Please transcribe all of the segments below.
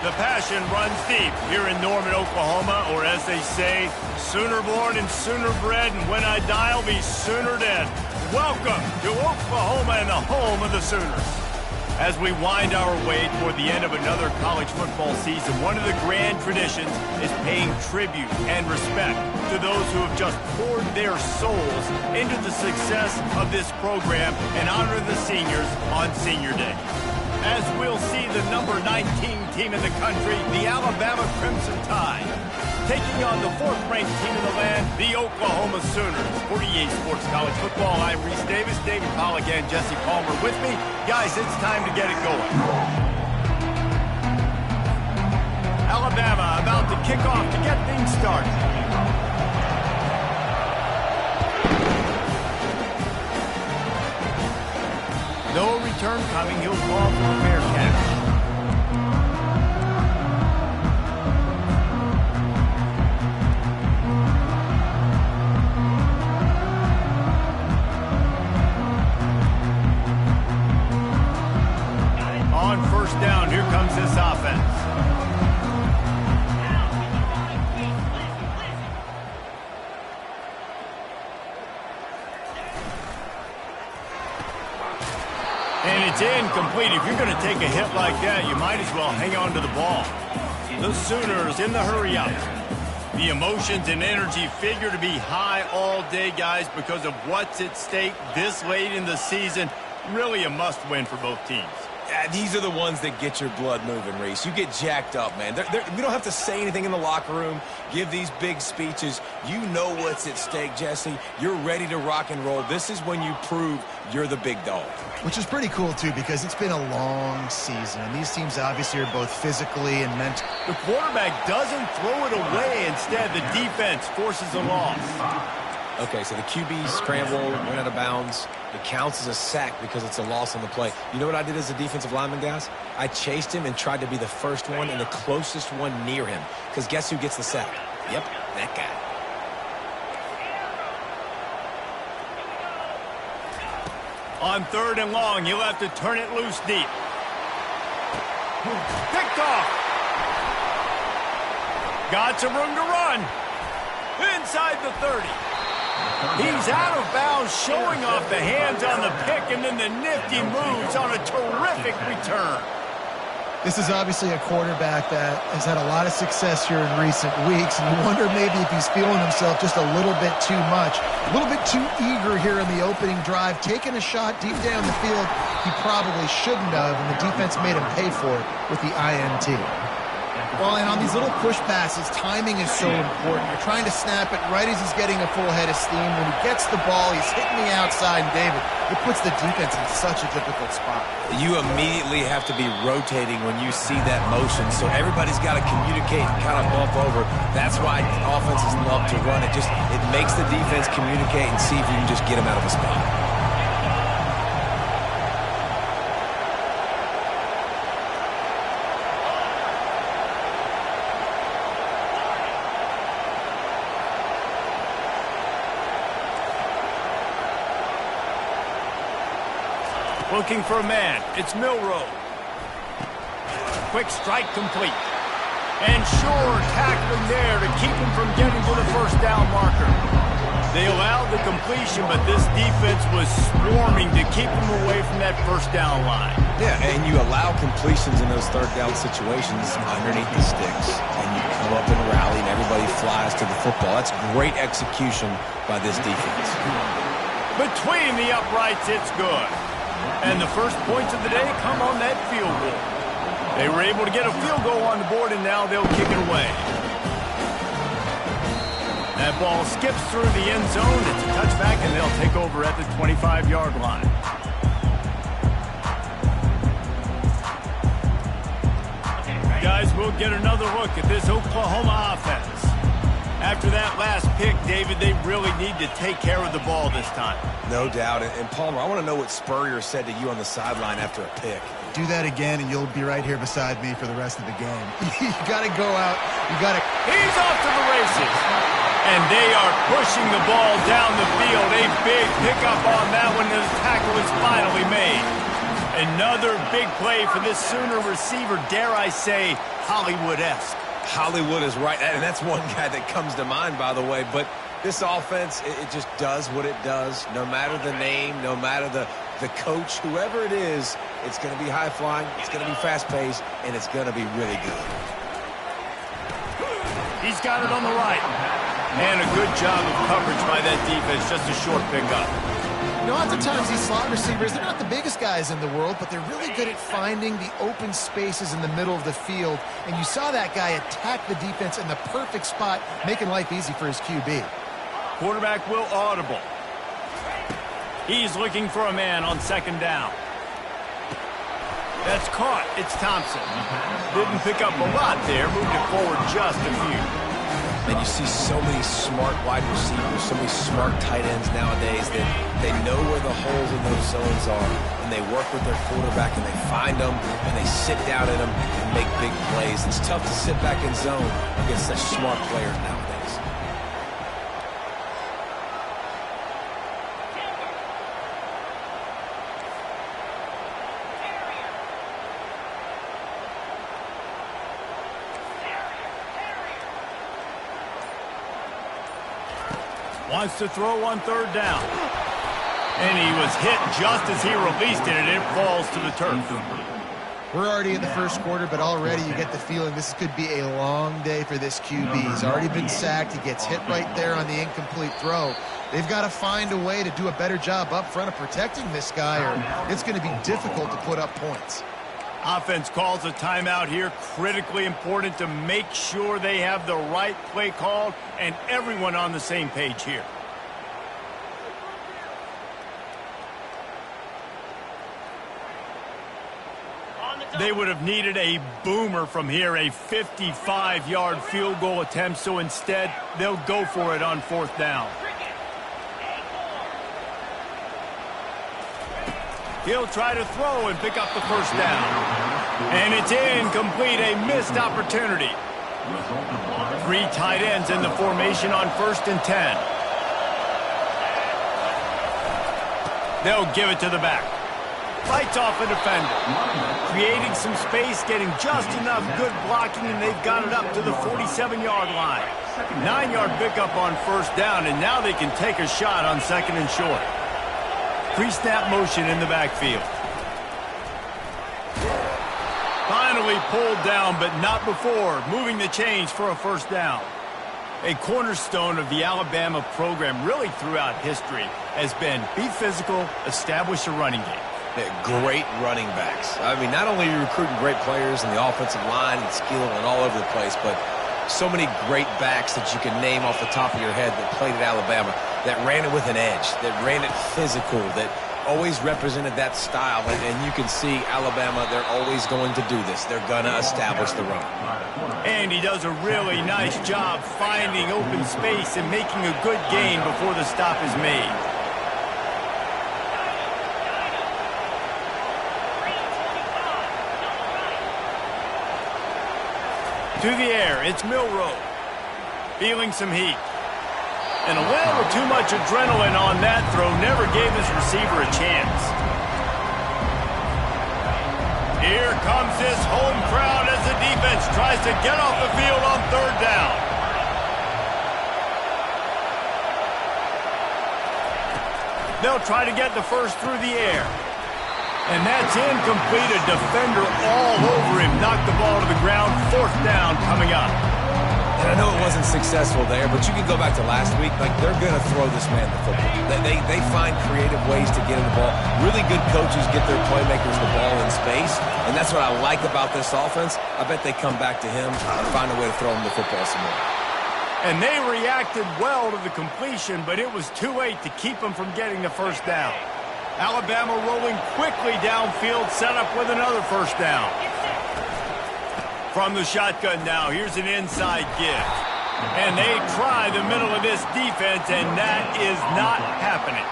The passion runs deep here in Norman, Oklahoma, or as they say, sooner born and sooner bred, and when I die, I'll be sooner dead. Welcome to Oklahoma and the home of the Sooners. As we wind our way toward the end of another college football season, one of the grand traditions is paying tribute and respect to those who have just poured their souls into the success of this program and honor the seniors on Senior Day. As we'll see the number 19 team in the country, the Alabama Crimson Tide, taking on the fourth-ranked team in the land, the Oklahoma Sooners. For EA Sports College Football, I'm Reese Davis, David Pollack, and Jesse Palmer with me. Guys, it's time to get it going. Alabama about to kick off to get things started. No return coming. He'll call for a fair catch. On first down, here comes this offense. And it's incomplete. If you're going to take a hit like that, you might as well hang on to the ball. The Sooners in the hurry up. The emotions and energy figure to be high all day, guys, because of what's at stake this late in the season. Really a must-win for both teams. These are the ones that get your blood moving, Reese. You get jacked up, man. We don't have to say anything in the locker room, give these big speeches. You know what's at stake, Jesse. You're ready to rock and roll. This is when you prove you're the big dog. Which is pretty cool, too, because it's been a long season, and these teams obviously are both physically and mentally. The quarterback doesn't throw it away. Instead, the defense forces a loss. Okay, so the QB scramble, went out of bounds. It counts as a sack because it's a loss on the play. You know what I did as a defensive lineman, guys? I chased him and tried to be the first one and the closest one near him. Because guess who gets the sack? Yep, that guy. On third and long, you'll have to turn it loose deep. Picked off. Got some room to run. Inside the 30. He's out of bounds, showing off the hands on the pick, and then the nifty moves on a terrific return. This is obviously a quarterback that has had a lot of success here in recent weeks, and you wonder maybe if he's feeling himself just a little bit too much, a little bit too eager here in the opening drive, taking a shot deep down the field he probably shouldn't have, and the defense made him pay for it with the INT. Well, and on these little push passes, timing is so important. You're trying to snap it right as he's getting a full head of steam. When he gets the ball, he's hitting the outside, and David, it puts the defense in such a difficult spot. You immediately have to be rotating when you see that motion, so everybody's got to communicate and kind of bump over. That's why offenses love to run it. It makes the defense communicate and see if you can just get them out of a spot. Looking for a man. It's Milrow. Quick strike complete. And sure tackling there to keep him from getting to the first down marker. They allowed the completion, but this defense was swarming to keep him away from that first down line. Yeah, and you allow completions in those third down situations underneath the sticks. And you come up and rally, and everybody flies to the football. That's great execution by this defense. Between the uprights, it's good. And the first points of the day come on that field goal. They were able to get a field goal on the board, and now they'll kick it away. That ball skips through the end zone. It's a touchback, and they'll take over at the 25-yard line. Guys, we'll get another look at this Oklahoma offense. After that last pick, David, they really need to take care of the ball this time. No doubt. And Palmer, I want to know what Spurrier said to you on the sideline after a pick. Do that again, and you'll be right here beside me for the rest of the game. You got to go out. You got to. He's off to the races. And they are pushing the ball down the field. A big pickup on that one. The tackle is finally made. Another big play for this Sooner receiver, dare I say, Hollywood-esque. Hollywood is right, and that's one guy that comes to mind, by the way. But this offense, it just does what it does. No matter the name, no matter the coach, whoever it is, it's going to be high-flying, it's going to be fast-paced, and it's going to be really good. He's got it on the right. And a good job of coverage by that defense, just a short pickup. You know, oftentimes these slot receivers, they're not the biggest guys in the world, but they're really good at finding the open spaces in the middle of the field. And you saw that guy attack the defense in the perfect spot, making life easy for his QB. Quarterback will audible. He's looking for a man on second down. That's caught. It's Thompson. Didn't pick up a lot there. Moved it forward just a few. And you see so many smart wide receivers, so many smart tight ends nowadays that they know where the holes in those zones are, and they work with their quarterback, and they find them, and they sit down in them and make big plays. It's tough to sit back in zone against such smart players nowadays. Wants to throw on third down. And he was hit just as he released it, and it falls to the turf. We're already in the first quarter, but already you get the feeling this could be a long day for this QB. He's already been sacked. He gets hit right there on the incomplete throw. They've got to find a way to do a better job up front of protecting this guy, or it's going to be difficult to put up points. Offense calls a timeout here. Critically important to make sure they have the right play called and everyone on the same page here. They would have needed a boomer from here, a 55-yard field goal attempt, so instead they'll go for it on fourth down. He'll try to throw and pick up the first down. And it's incomplete, a missed opportunity. 3 tight ends in the formation on 1st and 10. They'll give it to the back. Fights off a defender. Creating some space, getting just enough good blocking, and they've got it up to the 47-yard line. 9-yard pickup on first down, and now they can take a shot on 2nd and short. Pre-snap motion in the backfield. Finally pulled down, but not before. Moving the chains for a first down. A cornerstone of the Alabama program really throughout history has been be physical, establish a running game. Great running backs. I mean, not only are you recruiting great players in the offensive line and skill and all over the place, but so many great backs that you can name off the top of your head that played at Alabama, that ran it with an edge, that ran it physical, that always represented that style. And you can see Alabama, they're always going to do this. They're going to establish the run. And he does a really nice job finding open space and making a good gain before the stop is made. To the air, it's Milroe. Feeling some heat. And a little too much adrenaline on that throw never gave this receiver a chance. Here comes this home crowd as the defense tries to get off the field on third down. They'll try to get the first through the air. And that's incomplete. A defender all over him. Knocked the ball to the ground. Fourth down coming up. And I know it wasn't successful there, but you can go back to last week. Like, they're going to throw this man the football. They find creative ways to get him the ball. Really good coaches get their playmakers the ball in space, and that's what I like about this offense. I bet they come back to him and find a way to throw him the football some more. And they reacted well to the completion, but it was too late to keep him from getting the first down. Alabama rolling quickly downfield, set up with another first down. From the shotgun now, here's an inside give. And they try the middle of this defense, and that is not happening.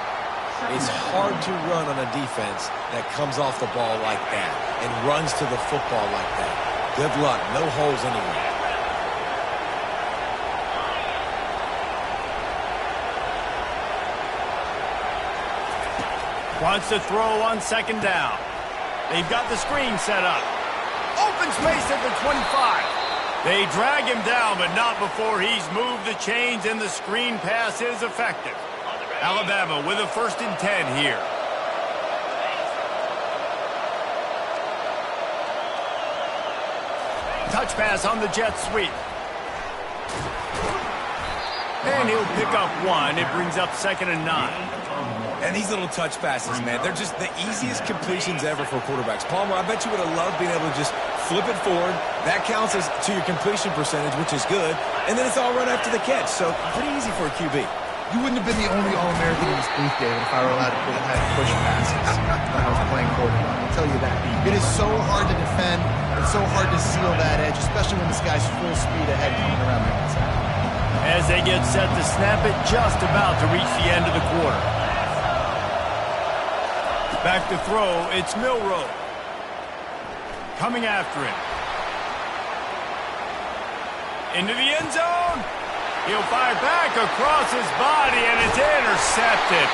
It's hard to run on a defense that comes off the ball like that and runs to the football like that. Good luck. No holes anywhere. Wants to throw on second down. They've got the screen set up. Open space at the 25. They drag him down, but not before he's moved the chains, and the screen pass is effective. Alabama with a 1st and 10 here. Touch pass on the jet sweep. And he'll pick up 1. It brings up 2nd and 9. And these little touch passes, man, they're just the easiest completions ever for quarterbacks. Palmer, I bet you would have loved being able to just flip it forward. That counts as to your completion percentage, which is good. And then it's all right after the catch. So pretty easy for a QB. You wouldn't have been the only All-American in this booth, David, if I were allowed to push passes when I was playing quarterback. I'll tell you that. It is so hard to defend. It's so hard to seal that edge, especially when this guy's full speed ahead coming around the outside. As they get set to snap it, just about to reach the end of the quarter. Back to throw, it's Milroe. Coming after him. Into the end zone. He'll fire back across his body, and it's intercepted.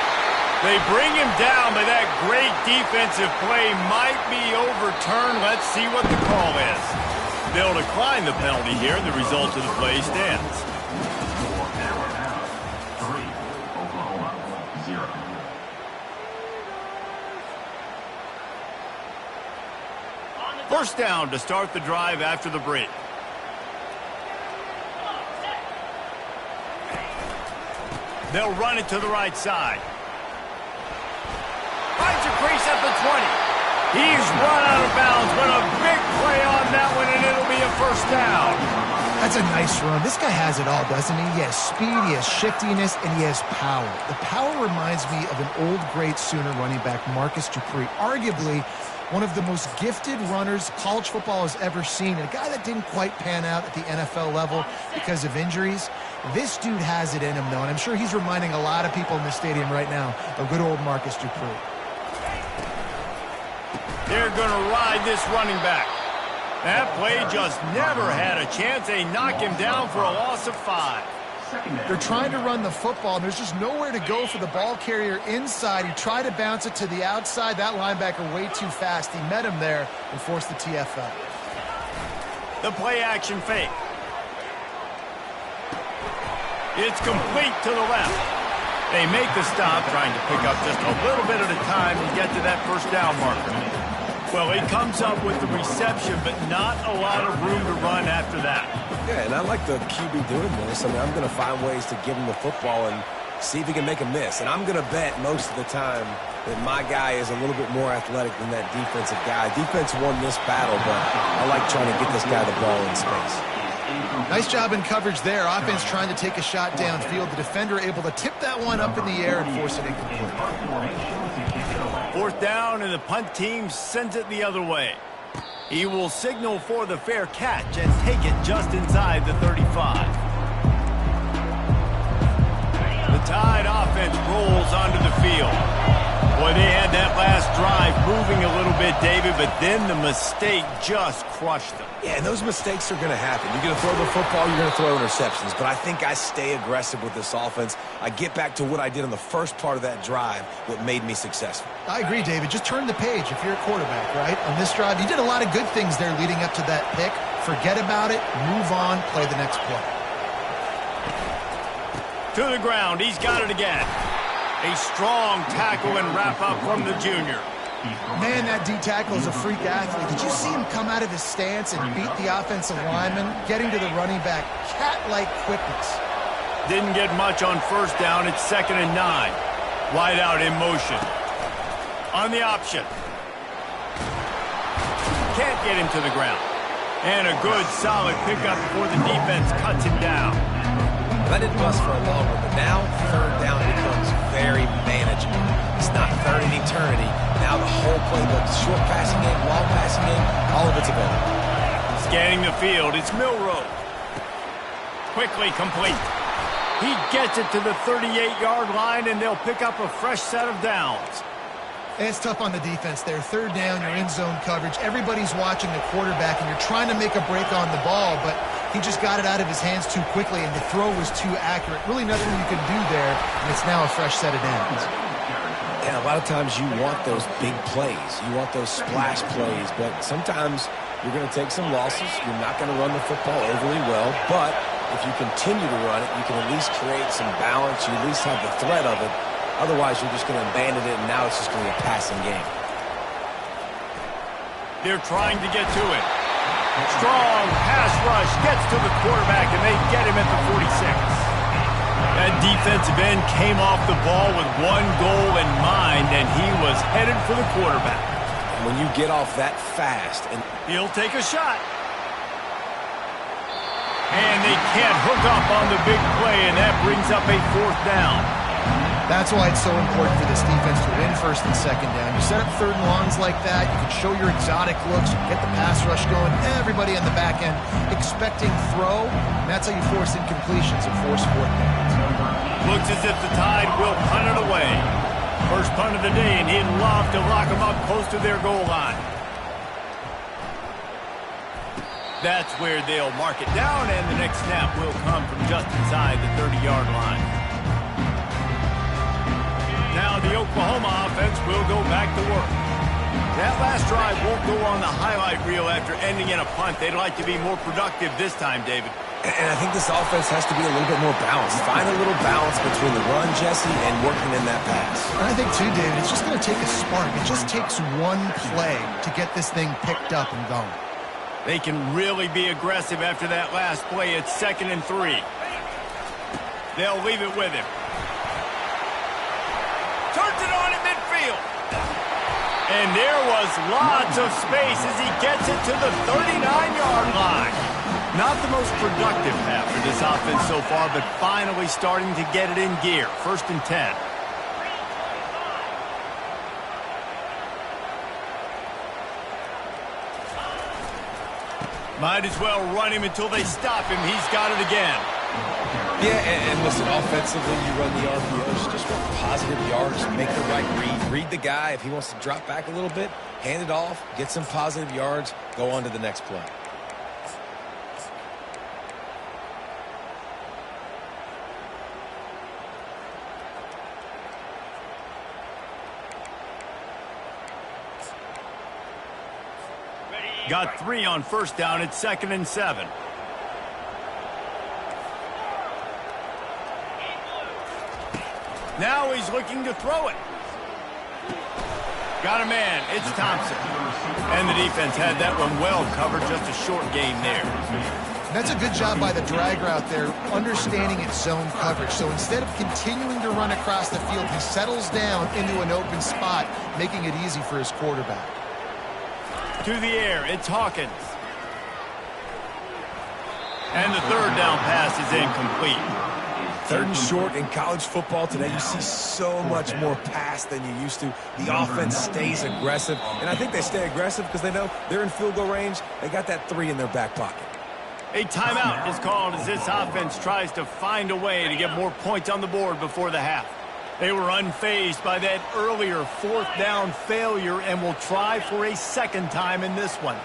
They bring him down, but that great defensive play might be overturned. Let's see what the call is. They'll decline the penalty here, and the result of the play stands. First down to start the drive after the break. They'll run it to the right side. Finds a crease at the 20. He's run out of bounds, but a big play on that one, and it'll be a 1st down. That's a nice run. This guy has it all, doesn't he? He has speed, he has shiftiness, and he has power. The power reminds me of an old, great Sooner running back, Marcus Dupree. Arguably one of the most gifted runners college football has ever seen. And a guy that didn't quite pan out at the NFL level because of injuries. This dude has it in him, though, and I'm sure he's reminding a lot of people in the stadium right now of good old Marcus Dupree. They're going to ride this running back. That play just never had a chance. They knock him down for a loss of 5. They're trying to run the football, and there's just nowhere to go for the ball carrier inside. He tried to bounce it to the outside. That linebacker way too fast. He met him there and forced the TFL. The play action fake. It's complete to the left. They make the stop, trying to pick up just a little bit at a time to get to that 1st down marker. Well, he comes up with the reception, but not a lot of room to run after that. Yeah, and I like the QB doing this. I mean, I'm going to find ways to give him the football and see if he can make a miss. And I'm going to bet most of the time that my guy is a little bit more athletic than that defensive guy. Defense won this battle, but I like trying to get this guy the ball in space. Nice job in coverage there. Offense trying to take a shot downfield. The defender able to tip that one up in the air and force it incomplete. 4th down, and the punt team sends it the other way. He will signal for the fair catch and take it just inside the 35. The Tide offense rolls onto the field. Boy, they had that last drive moving a little bit, David, but then the mistake just crushed them. Yeah, and those mistakes are going to happen. You're going to throw the football, you're going to throw interceptions. But I think I stay aggressive with this offense. I get back to what I did in the first part of that drive that made me successful. I agree, David. Just turn the page if you're a quarterback, right? On this drive, you did a lot of good things there leading up to that pick. Forget about it, move on, play the next play. To the ground, he's got it again. A strong tackle and wrap-up from the junior. Man, that D-tackle is a freak athlete. Did you see him come out of his stance and beat the offensive lineman, getting to the running back? Cat-like quickness. Didn't get much on 1st down. It's 2nd and 9. Wide out in motion. On the option. Can't get him to the ground. And a good, solid pickup before the defense cuts him down. That didn't bust for a long one, but now 3rd down becomes very manageable. It's not 3rd and eternity. Now the whole playbook, short passing game, long passing game, all of it's available. Scanning the field, it's Milroe. Quickly complete. He gets it to the 38-yard line, and they'll pick up a fresh set of downs. It's tough on the defense there. 3rd down, you're in zone coverage. Everybody's watching the quarterback, and you're trying to make a break on the ball, but he just got it out of his hands too quickly, and the throw was too accurate. Really nothing you can do there, and it's now a fresh set of downs. And a lot of times you want those big plays. You want those splash plays. But sometimes you're going to take some losses. You're not going to run the football overly well. But if you continue to run it, you can at least create some balance. You at least have the threat of it. Otherwise, you're just going to abandon it, and now it's just going to be a passing game. They're trying to get to it. Strong pass rush gets to the quarterback, and they get him at the 46. That defensive end came off the ball with one goal in mind, and he was headed for the quarterback. And when you get off that fast, and he'll take a shot. And they can't hook up on the big play, and that brings up a 4th down. That's why it's so important for this defense to win 1st and 2nd down. You set up 3rd and longs like that, you can show your exotic looks, you can get the pass rush going, everybody on the back end expecting throw, and that's how you force incompletions and force 4th downs. Looks as if the Tide will punt it away. First punt of the day, and he'd love to lock them up close to their goal line. That's where they'll mark it down, and the next snap will come from just inside the 30-yard line. Now the Oklahoma offense will go back to work. That last drive won't go on the highlight reel after ending in a punt. They'd like to be more productive this time, David. And I think this offense has to be a little bit more balanced. Find a little balance between the run, Jesse, and working in that pass. And I think, too, David, it's just going to take a spark. It just takes one play to get this thing picked up and going. They can really be aggressive after that last play. It's 2nd and 3. They'll leave it with him. Turns it on in midfield. And there was lots of space as he gets it to the 39-yard line. Not the most productive half for this offense so far, but finally starting to get it in gear. 1st and 10. Might as well run him until they stop him. He's got it again. Yeah, and listen, offensively, you run the RPOs, just want positive yards, make the right read. Read the guy. If he wants to drop back a little bit, hand it off, get some positive yards, go on to the next play. Got 3 on 1st down. It's 2nd and 7. Now he's looking to throw it. Got a man. It's Thompson. And the defense had that one well covered. Just a short gain there. That's a good job by the drag route there, understanding its zone coverage. So instead of continuing to run across the field, he settles down into an open spot, making it easy for his quarterback. To the air, it's Hawkins. And the 3rd down pass is incomplete. 3rd and short in college football today. You see so much more pass than you used to. The offense stays aggressive, and I think they stay aggressive because they know they're in field goal range. They got that 3 in their back pocket. A timeout is called as this offense tries to find a way to get more points on the board before the half. They were unfazed by that earlier 4th down failure and will try for a 2nd time in this one.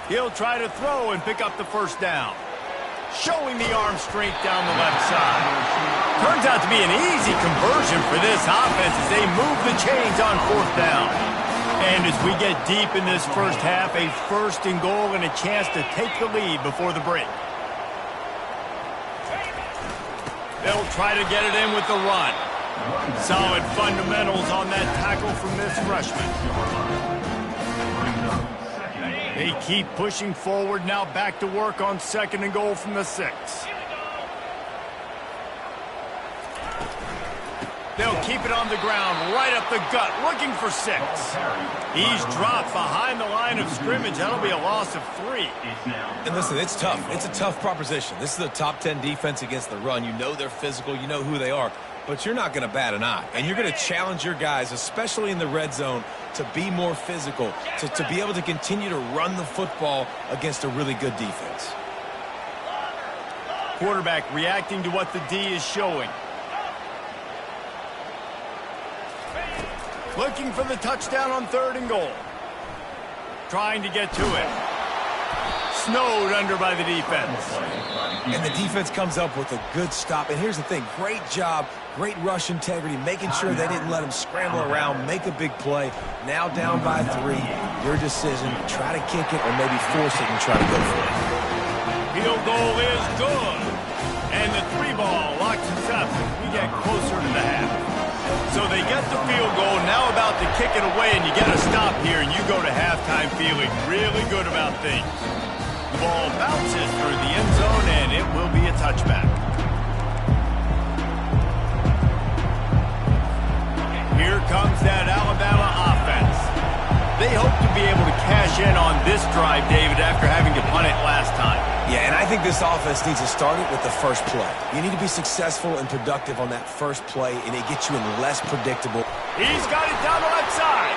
He'll try to throw and pick up the 1st down. Showing the arm strength down the left side. Turns out to be an easy conversion for this offense as they move the chains on 4th down. And as we get deep in this first half, a 1st and goal and a chance to take the lead before the break. They'll try to get it in with the run. Solid fundamentals on that tackle from this freshman. They keep pushing forward, now back to work on 2nd and goal from the 6. They'll keep it on the ground, right up the gut, looking for 6. He's dropped behind the line of scrimmage. That'll be a loss of 3. And listen, it's tough. It's a tough proposition. This is a top 10 defense against the run. You know they're physical. You know who they are. But you're not going to bat an eye. And you're going to challenge your guys, especially in the red zone, to be more physical, to be able to continue to run the football against a really good defense. Quarterback reacting to what the D is showing. Looking for the touchdown on 3rd and goal. Trying to get to it. snowed under by the defense. And the defense comes up with a good stop. And here's the thing, great job, great rush integrity, making sure they didn't let him scramble around, make a big play. Now down by 3, your decision, try to kick it or maybe force it and try to go for it. Field goal is good. And the 3-ball locks us up as we get closer to the half. So they get the field goal, now about to kick it away, and you get a stop here, and you go to halftime feeling really good about things. The ball bounces through the end zone, and it will be a touchback. Here comes that Alabama offense. They hope to be able to cash in on this drive, David, after having to punt it last time. Yeah, and I think this offense needs to start it with the first play. You need to be successful and productive on that first play, and it gets you in less predictable. He's got it down the left side.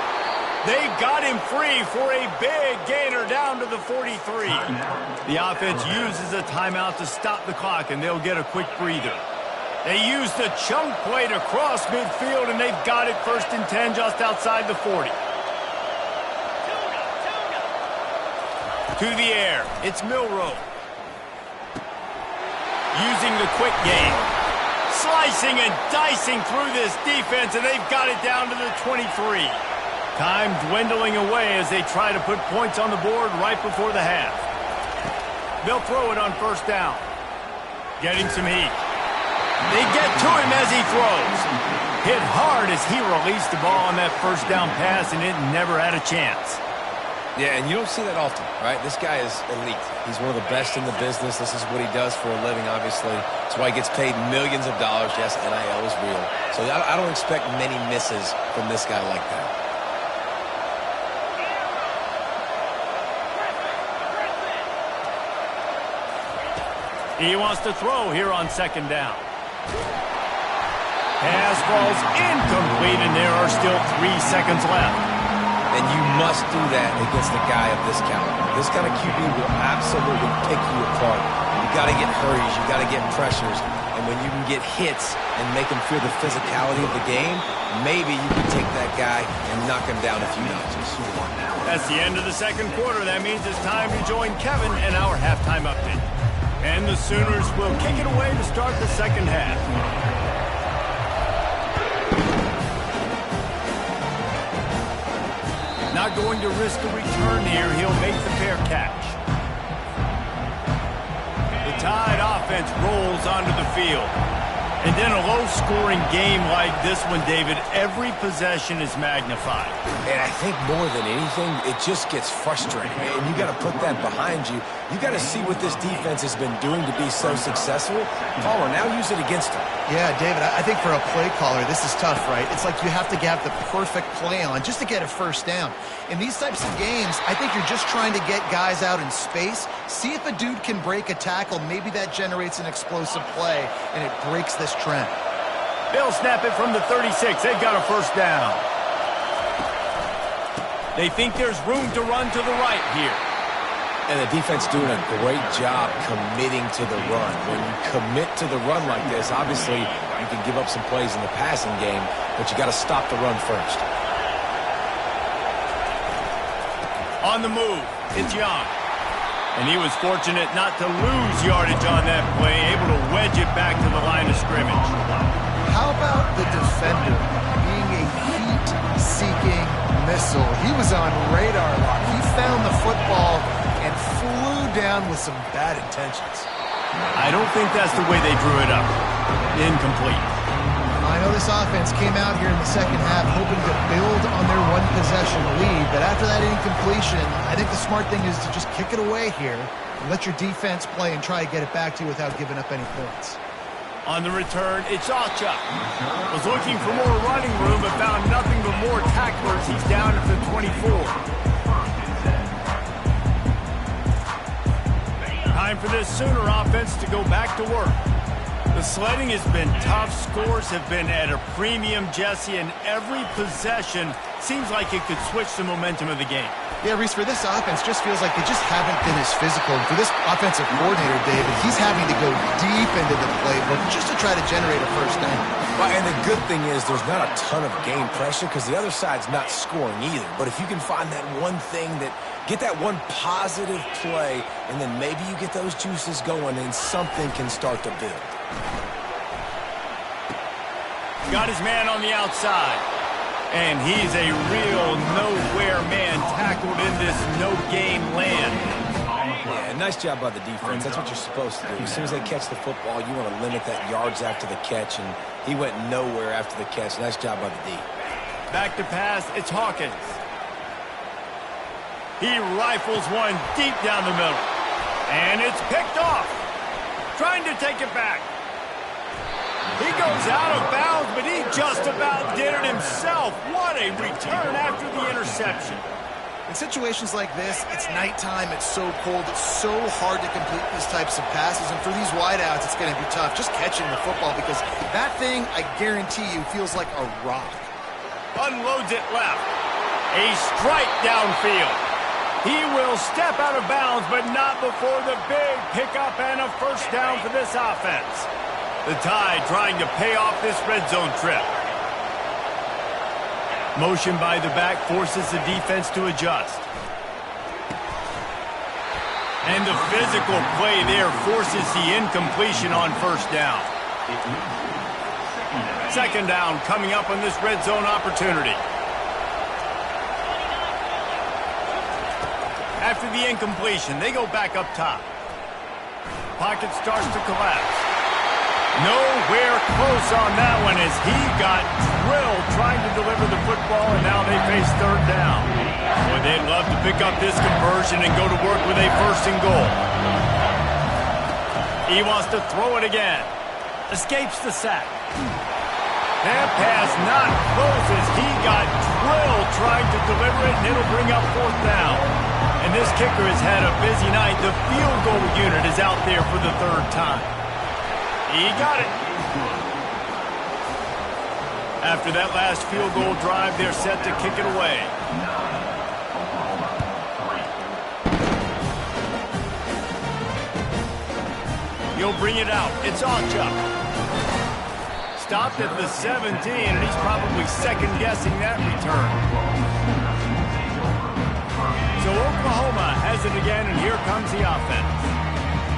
They've got him free for a big gainer down to the 43. The offense uses a timeout to stop the clock, and they'll get a quick breather. They use the chunk play to cross midfield, and they've got it 1st and 10 just outside the 40. To the air, it's Milroe. Using the quick game. Slicing and dicing through this defense, and they've got it down to the 23. Time dwindling away as they try to put points on the board right before the half. They'll throw it on 1st down. Getting some heat. They get to him as he throws. Hit hard as he released the ball on that 1st down pass, and it never had a chance. Yeah, and you don't see that often, right? This guy is elite. He's one of the best in the business. This is what he does for a living, obviously. That's why he gets paid millions of dollars. Yes, NIL is real. So I don't expect many misses from this guy like that. He wants to throw here on 2nd down. Pass falls incomplete, and there are still 3 seconds left. And you must do that against a guy of this caliber. This kind of QB will absolutely pick you apart. You got to get hurries, you got to get pressures, and when you can get hits and make him feel the physicality of the game, maybe you can take that guy and knock him down a few notches. That's the end of the 2nd quarter. That means it's time to join Kevin and our halftime update. And the Sooners will kick it away to start the 2nd half. Not going to risk a return here. He'll make the fair catch. The Tide offense rolls onto the field. And then a low-scoring game like this one, David, every possession is magnified. And I think more than anything, it just gets frustrating. And you got to put that behind you. You got to see what this defense has been doing to be so successful. Palmer, now use it against them. Yeah, David, I think for a play caller, this is tough, right? It's like you have to have the perfect play on just to get a 1st down. In these types of games, I think you're just trying to get guys out in space, see if a dude can break a tackle. Maybe that generates an explosive play, and it breaks this trend. They'll snap it from the 36. They've got a 1st down. They think there's room to run to the right here. And the defense doing a great job committing to the run. When you commit to the run like this, obviously you can give up some plays in the passing game, but you got to stop the run first. On the move, it's Young. And he was fortunate not to lose yardage on that play, able to wedge it back to the line of scrimmage. How about the defender being a heat-seeking missile? He was on radar lock. He found the football and flew down with some bad intentions. I don't think that's the way they drew it up. Incomplete. I know this offense came out here in the 2nd half hoping to build on their 1-possession lead, but after that incompletion, I think the smart thing is to just kick it away here and let your defense play and try to get it back to you without giving up any points. On the return, it's Acha. Was looking for more running room, but found nothing but more tacklers. He's down at the 24. Time for this Sooner offense to go back to work. The sledding has been tough. Scores have been at a premium, Jesse, and every possession seems like it could switch the momentum of the game. Yeah, Reese, for this offense, just feels like they just haven't been as physical. And for this offensive coordinator, David, he's having to go deep into the playbook just to try to generate a 1st down. Well, and the good thing is there's not a ton of game pressure because the other side's not scoring either. But if you can find that one thing that Get that one positive play, and then maybe you get those juices going and something can start to build. Got his man on the outside. And he's a real nowhere man tackled in this no-game land. Yeah, nice job by the defense. That's what you're supposed to do. As soon as they catch the football, you want to limit that yards after the catch, and he went nowhere after the catch. Nice job by the D. Back to pass, it's Hawkins. He rifles one deep down the middle. And it's picked off. Trying to take it back. He goes out of bounds, but he just about did it himself. What a return after the interception. In situations like this, it's nighttime, it's so cold, it's so hard to complete these types of passes, and for these wideouts, it's going to be tough just catching the football because that thing, I guarantee you, feels like a rock. Unloads it left. A strike downfield. He will step out of bounds, but not before the big pickup and a first down for this offense. The Tide trying to pay off this red zone trip. Motion by the back forces the defense to adjust. And the physical play there forces the incompletion on first down. Second down coming up on this red zone opportunity. After the incompletion, they go back up top. Pocket starts to collapse. Nowhere close on that one as he got drilled trying to deliver the football, and now they face third down. Boy, they'd love to pick up this conversion and go to work with a first and goal. He wants to throw it again. Escapes the sack. That pass not close as he got drilled trying to deliver it, and it'll bring up fourth down. And this kicker has had a busy night. The field goal unit is out there for the third time. He got it. After that last field goal drive, they're set to kick it away. He'll bring it out. It's Ocha. Stopped at the 17, and he's probably second-guessing that return. So Oklahoma has it again, and here comes the offense.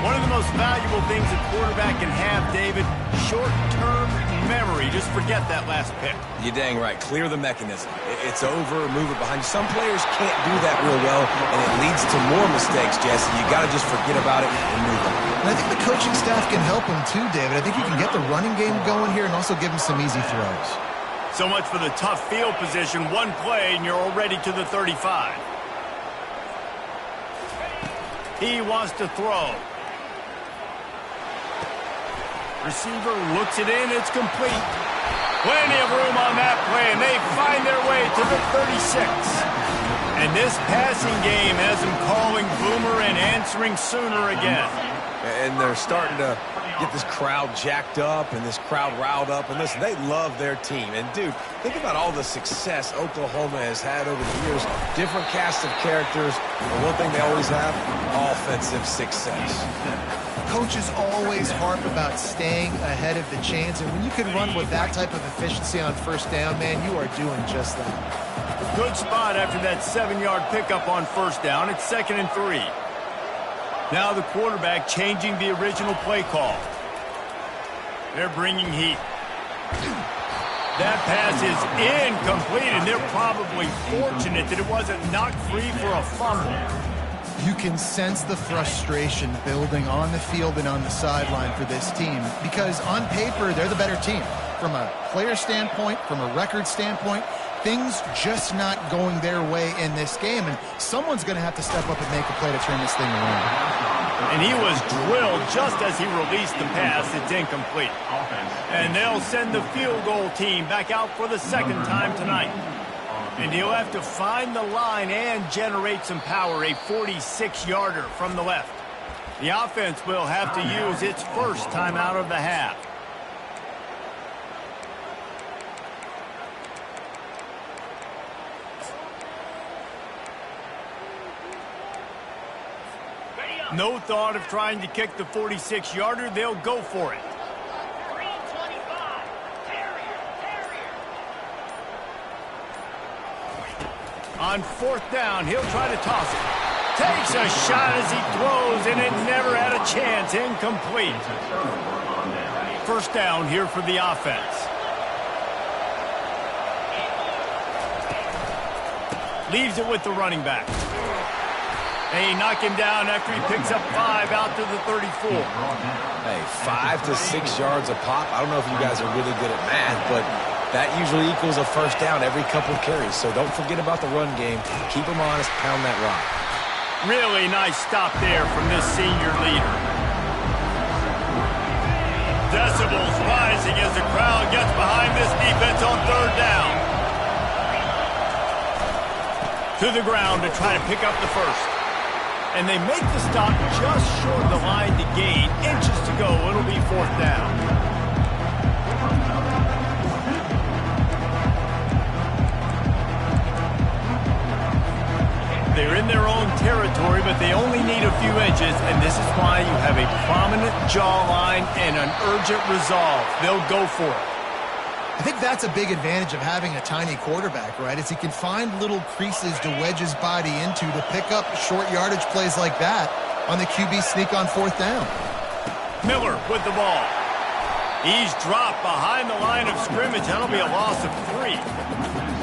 One of the most valuable things a quarterback can have, David, short-term memory. Just forget that last pick. You're dang right. Clear the mechanism. It's over, move it behind you. Some players can't do that real well, and it leads to more mistakes, Jesse. You got to just forget about it and move on. And I think the coaching staff can help him too, David. I think you can get the running game going here and also give him some easy throws. So much for the tough field position. One play, and you're already to the 35. He wants to throw. Receiver looks it in. It's complete. Plenty of room on that play, and they find their way to the 36. And this passing game has them calling Boomer and answering Sooner again. And they're starting to get this crowd jacked up and this crowd riled up. And listen, they love their team. And, dude, think about all the success Oklahoma has had over the years. Different cast of characters. But one thing they always have, offensive success. Coaches always harp about staying ahead of the chains. And when you can run with that type of efficiency on first down, man, you are doing just that. Good spot after that 7-yard pickup on first down. It's 2nd and 3. Now the quarterback changing the original play call. They're bringing heat. That pass is incomplete, and they're probably fortunate that it wasn't knocked free for a fumble. You can sense the frustration building on the field and on the sideline for this team because on paper, they're the better team. From a player standpoint, from a record standpoint, things just not going their way in this game, and someone's going to have to step up and make a play to turn this thing around. And he was drilled just as he released the pass. It's incomplete. And they'll send the field goal team back out for the second time tonight. And he'll have to find the line and generate some power, a 46-yarder from the left. The offense will have to use its first time out of the half. No thought of trying to kick the 46-yarder. They'll go for it. On fourth down, he'll try to toss it. Takes a shot as he throws, and it never had a chance. Incomplete. First down here for the offense. Leaves it with the running back. They knock him down after he picks up 5 out to the 34. Hey, 5 to 6 yards a pop. I don't know if you guys are really good at math, but that usually equals a first down every couple carries. So don't forget about the run game. Keep them honest. Pound that rock. Really nice stop there from this senior leader. Decibels rising as the crowd gets behind this defense on third down. To the ground to try to pick up the first. And they make the stop just short of the line to gain. Inches to go. It'll be fourth down. They're in their own territory, but they only need a few inches, and this is why you have a prominent jawline and an urgent resolve. They'll go for it. I think that's a big advantage of having a tiny quarterback, right? Is he can find little creases to wedge his body into to pick up short yardage plays like that on the QB sneak on fourth down. Miller with the ball. He's dropped behind the line of scrimmage. That'll be a loss of 3.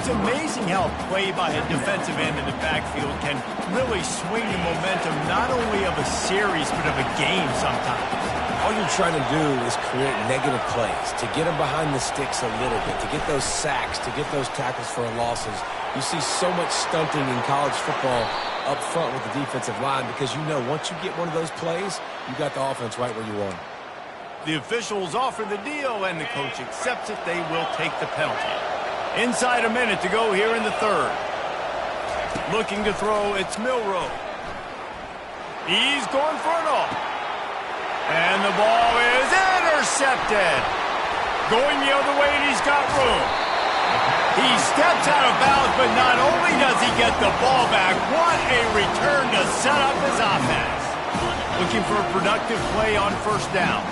It's amazing how a play by a defensive end in the backfield can really swing the momentum not only of a series but of a game sometimes. All you're trying to do is create negative plays, to get them behind the sticks a little bit, to get those sacks, to get those tackles for losses. You see so much stunting in college football up front with the defensive line because you know once you get one of those plays, you got the offense right where you want it. The officials offer the deal, and the coach accepts it. They will take the penalty. Inside a minute to go here in the third. Looking to throw, it's Milroe. He's going for it all. And the ball is intercepted. Going the other way, and he's got room. He steps out of bounds, but not only does he get the ball back, what a return to set up his offense. Looking for a productive play on first down.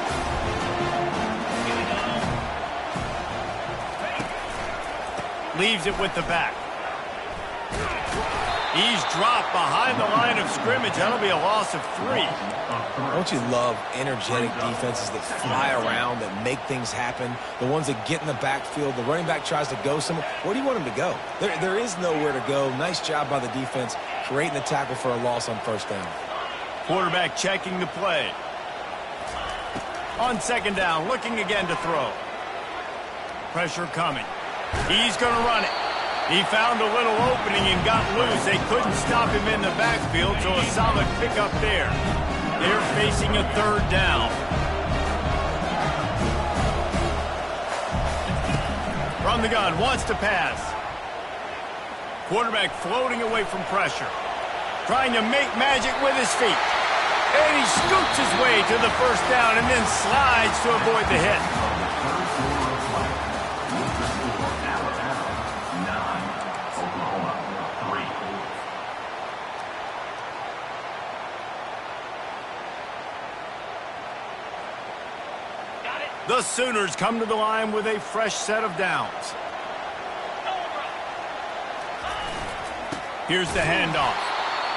Leaves it with the back. He's dropped behind the line of scrimmage. That'll be a loss of 3. Don't you love energetic defenses that fly around, that make things happen? The ones that get in the backfield. The running back tries to go somewhere. Where do you want him to go? There is nowhere to go. Nice job by the defense creating the tackle for a loss on first down. Quarterback checking the play. On second down, looking again to throw. Pressure coming. He's going to run it. He found a little opening and got loose. They couldn't stop him in the backfield, so a solid pickup there. They're facing a third down. From the gun, wants to pass. Quarterback floating away from pressure. Trying to make magic with his feet. And he scoots his way to the first down and then slides to avoid the hit. The Sooners come to the line with a fresh set of downs. Here's the handoff.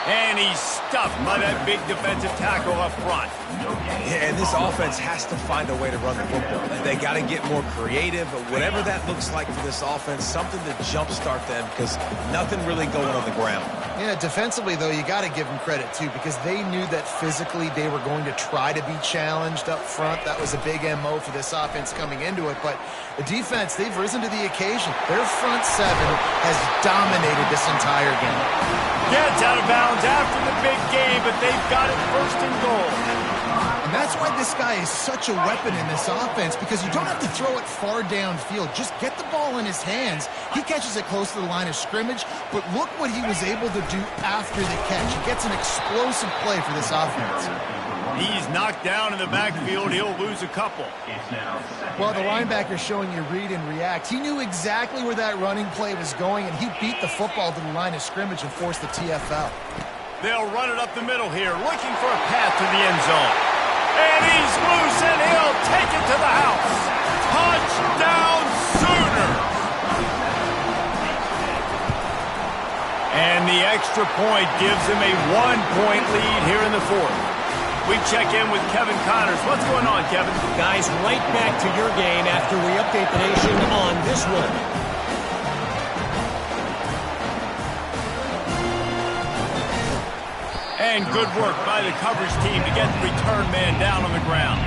And he's stuffed by that big defensive tackle up front. Yeah, and this offense has to find a way to run the football. They got to get more creative, but whatever that looks like for this offense, something to jumpstart them because nothing really going on the ground. Yeah, defensively, though, you got to give them credit, too, because they knew that physically they were going to try to be challenged up front. That was a big MO for this offense coming into it. But the defense, they've risen to the occasion. Their front seven has dominated this entire game. Gets out of bounds after the big game, but they've got it first and goal. And that's why this guy is such a weapon in this offense, because you don't have to throw it far downfield. Just get the ball in his hands. He catches it close to the line of scrimmage, but look what he was able to do after the catch. He gets an explosive play for this offense. He's knocked down in the backfield. He'll lose a couple. Well, the linebacker showing you read and react. He knew exactly where that running play was going, and he beat the football to the line of scrimmage and forced the TFL. They'll run it up the middle here, looking for a path to the end zone. And he's loose, and he'll take it to the house. Touchdown, Sooners! And the extra point gives him a 1-point lead here in the fourth. We check in with Kevin Connors. What's going on, Kevin? Guys, right back to your game after we update the nation on this one. And good work by the coverage team to get the return man down on the ground.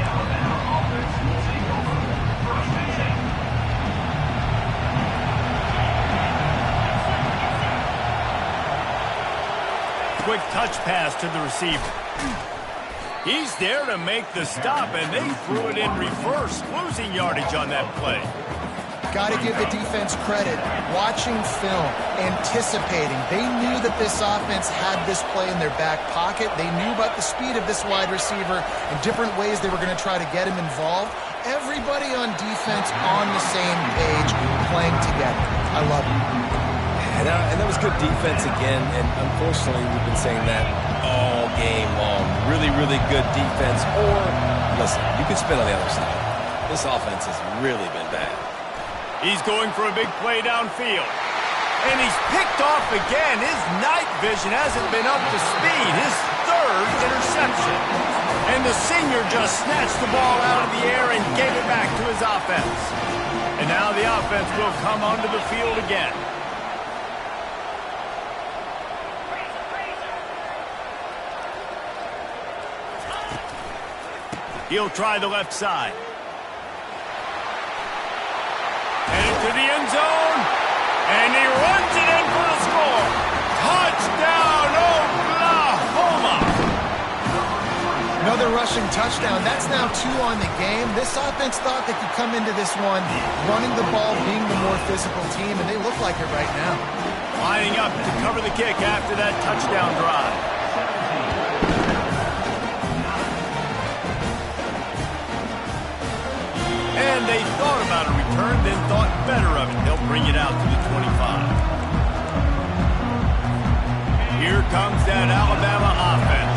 Quick touch pass to the receiver. He's there to make the stop, and they threw it in reverse, losing yardage on that play. Got to give the defense credit. Watching film, anticipating. They knew that this offense had this play in their back pocket. They knew about the speed of this wide receiver and different ways they were going to try to get him involved. Everybody on defense on the same page, playing together. I love it. And that was good defense again, and unfortunately we've been saying that all game long. Really, really good defense. Or, listen, you can spin on the other side. This offense has really been bad. He's going for a big play downfield. And he's picked off again. His night vision hasn't been up to speed. His third interception. And the senior just snatched the ball out of the air and gave it back to his offense. And now the offense will come onto the field again. He'll try the left side. Headed to the end zone. And he runs it in for the score. Touchdown, Oklahoma. Another rushing touchdown. That's now 2 on the game. This offense thought they could come into this one running the ball, being the more physical team, and they look like it right now. Lining up to cover the kick after that touchdown drive. And they thought about a return, then thought better of it. They'll bring it out to the 25. Here comes that Alabama offense.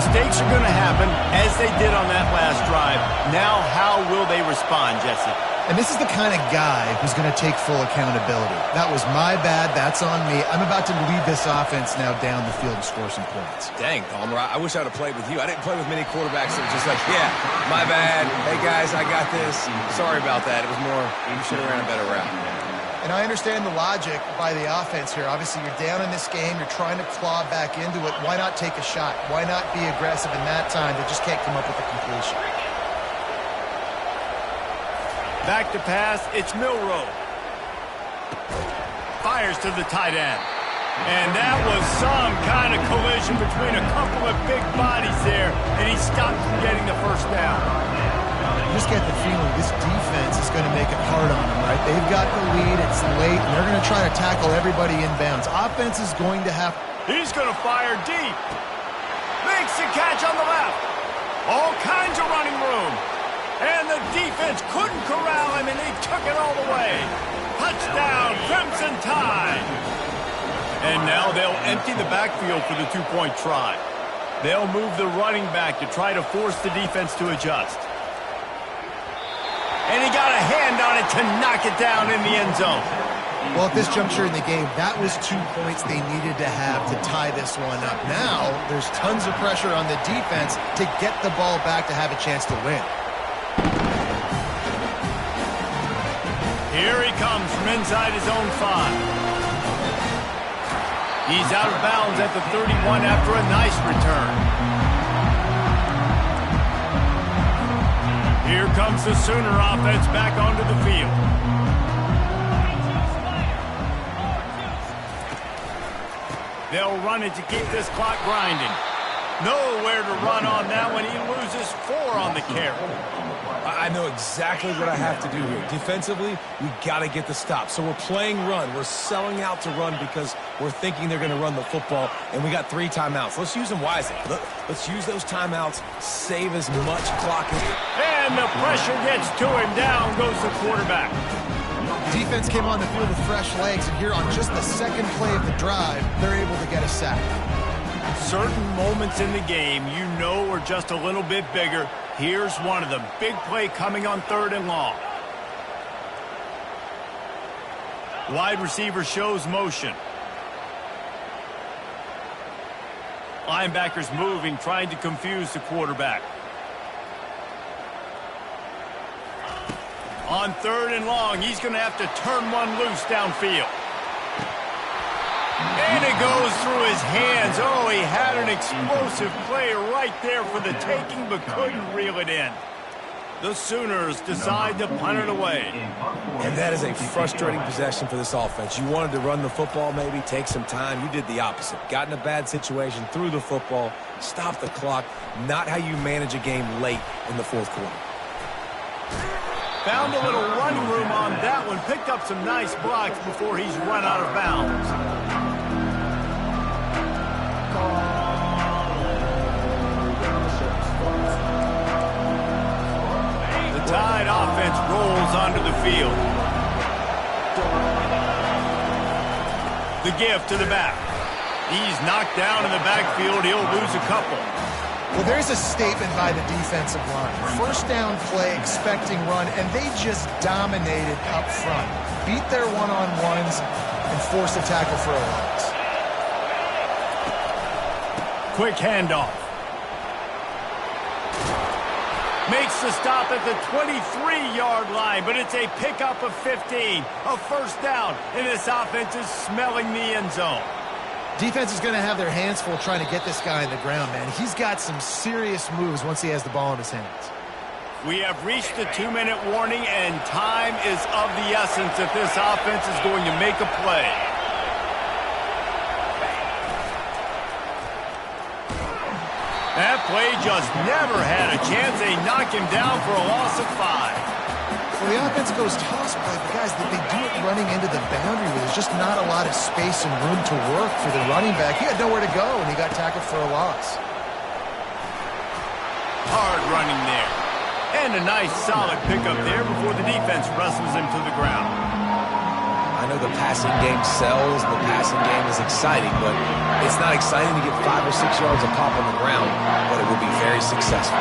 Mistakes are going to happen, as they did on that last drive. Now, how will they respond, Jesse? And this is the kind of guy who's going to take full accountability. That was my bad. That's on me. I'm about to lead this offense now down the field and score some points. Dang, Palmer, I wish I would have played with you. I didn't play with many quarterbacks that were just like, yeah, my bad. Hey, guys, I got this. Sorry about that. It was more, you should have ran a better route. And I understand the logic by the offense here. Obviously, you're down in this game. You're trying to claw back into it. Why not take a shot? Why not be aggressive in that time? They just can't come up with a completion. Back to pass, it's Milroe. Fires to the tight end. And that was some kind of collision between a couple of big bodies there, and he stopped from getting the first down. You just get the feeling this defense is going to make it hard on them, right? They've got the lead, it's late, and they're going to try to tackle everybody inbounds. Offense is going to have... He's going to fire deep. Makes the catch on the left. All kinds of running room. And the defense couldn't corral him, and they took it all the way. Touchdown, Crimson Tide. And now they'll empty the backfield for the two-point try. They'll move the running back to try to force the defense to adjust. And he got a hand on it to knock it down in the end zone. Well, at this juncture in the game, that was 2 points they needed to have to tie this one up. Now, there's tons of pressure on the defense to get the ball back to have a chance to win. Here he comes from inside his own 5. He's out of bounds at the 31 after a nice return. Here comes the Sooner offense back onto the field. They'll run it to keep this clock grinding. Nowhere to run on that one. He loses 4 on the carry. I know exactly what I have to do here. Defensively, we got to get the stop. So we're playing run. We're selling out to run because we're thinking they're going to run the football, and we got 3 timeouts. Let's use them wisely. Let's use those timeouts, save as much clock as... And the pressure gets to him. Down goes the quarterback. Defense came on the field with fresh legs, and here on just the second play of the drive, they're able to get a sack. Certain moments in the game you know are just a little bit bigger. Here's one of them. Big play coming on 3rd and long. Wide receiver shows motion. Linebackers moving, trying to confuse the quarterback. On 3rd and long, he's going to have to turn one loose downfield. And it goes through his hands. Oh, he had an explosive play right there for the taking, but couldn't reel it in. The Sooners decide to punt it away. And that is a frustrating possession for this offense. You wanted to run the football, maybe take some time. You did the opposite. Got in a bad situation, threw the football, stopped the clock. Not how you manage a game late in the 4th quarter. Found a little running room on that one. Picked up some nice blocks before he's run out of bounds. The Tide offense rolls onto the field. The give to the back. He's knocked down in the backfield. He'll lose a couple. Well, there's a statement by the defensive line. First down play, expecting run, and they just dominated up front. Beat their one-on-ones and forced a tackle for a loss. Quick handoff. Makes the stop at the 23-yard line, but it's a pickup of 15. A first down, and this offense is smelling the end zone. Defense is going to have their hands full trying to get this guy in the ground, man. He's got some serious moves once he has the ball in his hands. We have reached the 2-minute warning, and time is of the essence if this offense is going to make a play. That play just never had a chance. They knock him down for a loss of 5. Well, the offense goes toss play, but guys, they do it running into the boundary where there's just not a lot of space and room to work for the running back. He had nowhere to go, and he got tackled for a loss. Hard running there. And a nice solid pickup there before the defense wrestles him to the ground. I know the passing game sells, the passing game is exciting, but it's not exciting to get 5 or 6 yards of pop on the ground, but it will be very successful.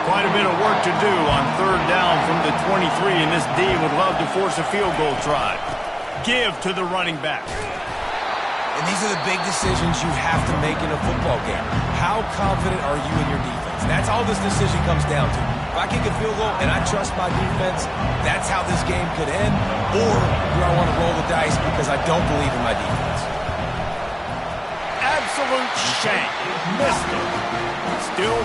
Quite a bit of work to do on 3rd down from the 23, and this D would love to force a field goal try. Give to the running back. And these are the big decisions you have to make in a football game. How confident are you in your defense? That's all this decision comes down to. If I kick a field goal and I trust my defense, that's how this game could end. Or do I want to roll the dice because I don't believe in my defense? Absolute shank. Missed it. Still